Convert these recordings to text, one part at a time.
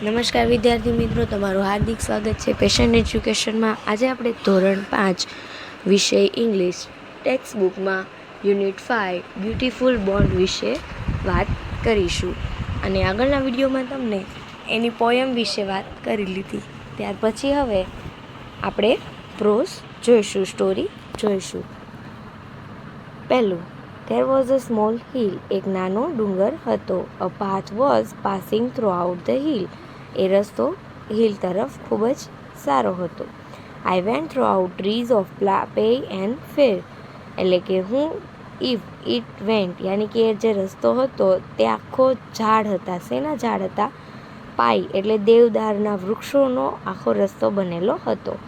નમસ્કાર વિદ્યાર્થી મિત્રો, તમારું હાર્દિક સ્વાગત છે પેશન એજ્યુકેશનમાં। આજે આપણે ધોરણ 5 વિષય ઇંગ્લિશ ટેક્સ્ટ બુકમાં યુનિટ 5 બ્યુટીફુલ બોન્ડ વિશે વાત કરીશું। અને આગળના વિડીયોમાં તમને એની પોયમ વિશે વાત કરી લીધી। ત્યાર પછી હવે આપણે પ્રોઝ જોઈશું, સ્ટોરી જોઈશું। પહેલું, There was a small hill. એક નાનો ડુંગર હતો. A path was passing throughout the hill. એ રસ્તો હિલ તરફ ખૂબ જ સારો હતો. I went throughout trees of pay and fair. એટલે કે it went યાની કે જે રસ્તો હતો તે આખો ઝાડ હતા. શેના ઝાડ હતા? પાઈ એટલે દેવદારના વૃક્ષોનો આખો રસ્તો બનેલો હતો.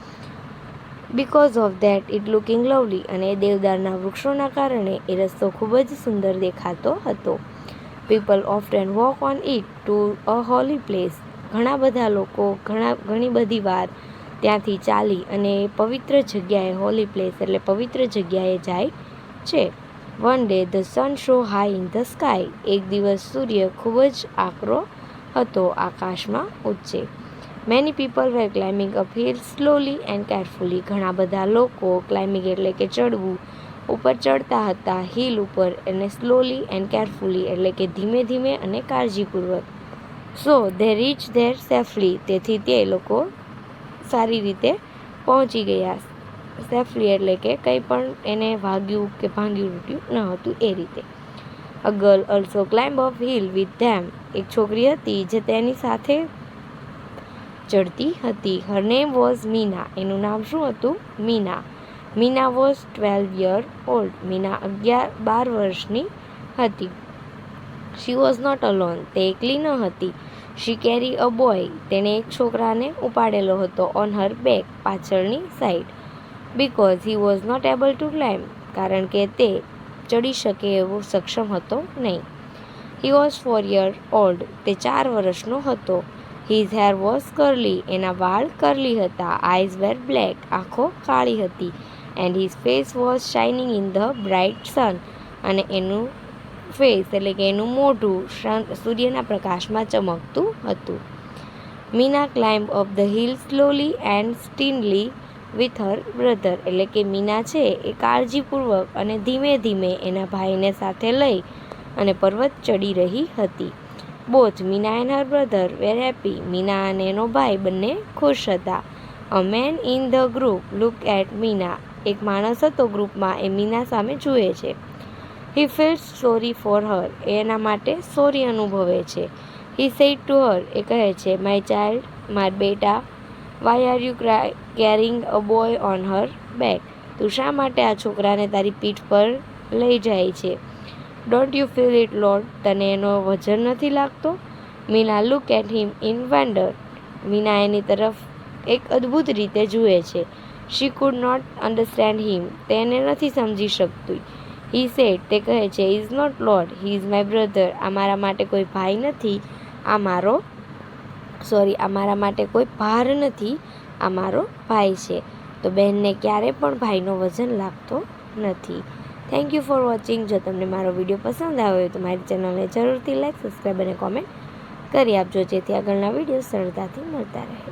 Because of that it looking lovely. અને દેવદારના વૃક્ષોના કારણે એ રસ્તો ખૂબ જ સુંદર દેખાતો હતો. People often walk on it to a holy place. ઘણા બધા લોકો ઘણી બધી વાર ત્યાંથી ચાલી અને પવિત્ર જગ્યાએ, હોલી પ્લેસ એટલે પવિત્ર જગ્યાએ જાય છે. One day the sun shone high in the sky. એક દિવસ સૂર્ય ખૂબ જ આકરો હતો આકાશમાં ઊંચે. Many people were climbing up hills slowly and carefully. ઘણા બધા લોકો ક્લાઇમ્બિંગ એટલે કે ચડવું ઉપર ચડતા હતા હિલ ઉપર, અને સ્લોલી એન્ડ કેરફુલી એટલે કે ધીમે ધીમે અને કાળજીપૂર્વક. સો they reached there safely. તેથી તે લોકો સારી રીતે પહોંચી ગયા. સેફલી એટલે કે કંઈ પણ એને વાગ્યું કે ભાંગ્યું તૂટ્યું ન હતું એ રીતે. A girl also climbed up hill with them. એક છોકરી હતી જે તેની સાથે ચડતી હતી. Her name was Meena. એનું નામ શું હતું? Meena. Meena was 12 years old. Meena 12 વર્ષની હતી. She was not alone. તે એકલી ન હતી. She carried a boy. તેણે એક છોકરાને ઉપાડેલો હતો on her back, પાછળની side. Because he was not able to climb. કારણ કે તે ચડી શકે એવો સક્ષમ હતો નહીં. He was 4 years old. તે 4 વર્ષનો હતો. His hair was curly. એના વાળ curly હતા. Eyes were black. આંખો કાળી હતી. And his face was shining in the bright sun. અને એનું ફેસ એટલે કે એનું મોઢું સૂર્યના પ્રકાશમાં ચમકતું હતું. Meena climb up the hill slowly and steadily with her brother. એટલે કે મીના છે એ કાળજીપૂર્વક અને ધીમે ધીમે એના ભાઈને સાથે લઈ અને પર્વત ચડી રહી હતી. Both Meena and her brother were happy. Meena અને એનો ભાઈ બંને ખુશ હતા. A man in the group look at Meena. એક માણસ હતો ગ્રુપમાં, એ મીના સામે જુએ છે. He feels sorry for her. એના માટે સોરી અનુભવે છે. He said to her. એ કહે છે, માય ચાઇલ્ડ, માર બેટા, why are you carrying a boy on her back. તું શા માટે આ છોકરાને તારી પીઠ પર લઈ જાય છે? Don't you feel it load. તને એનો વજન નથી લાગતો? Meena look at him in wonder. Meena એની તરફ એક અદ્ભુત રીતે જુએ છે. She could not understand him. તેને નથી સમજી શકતી. He said. તે કહે છે, is not load, he is my brother. આ મારા માટે કોઈ ભાઈ નથી, આ મારા માટે કોઈ ભાર નથી, આ મારો ભાઈ છે. તો બહેનને ક્યારે પણ ભાઈનો વજન લાગતો નથી. Thank you for watching. જો તમને મારો વિડીયો પસંદ આવ્યો તો મારી ચેનલને જરૂરથી લાઈક, સબસ્ક્રાઈબ અને કોમેન્ટ કરી આપજો, જેથી આગળના વિડીયો સરળતાથી મળતા રહે.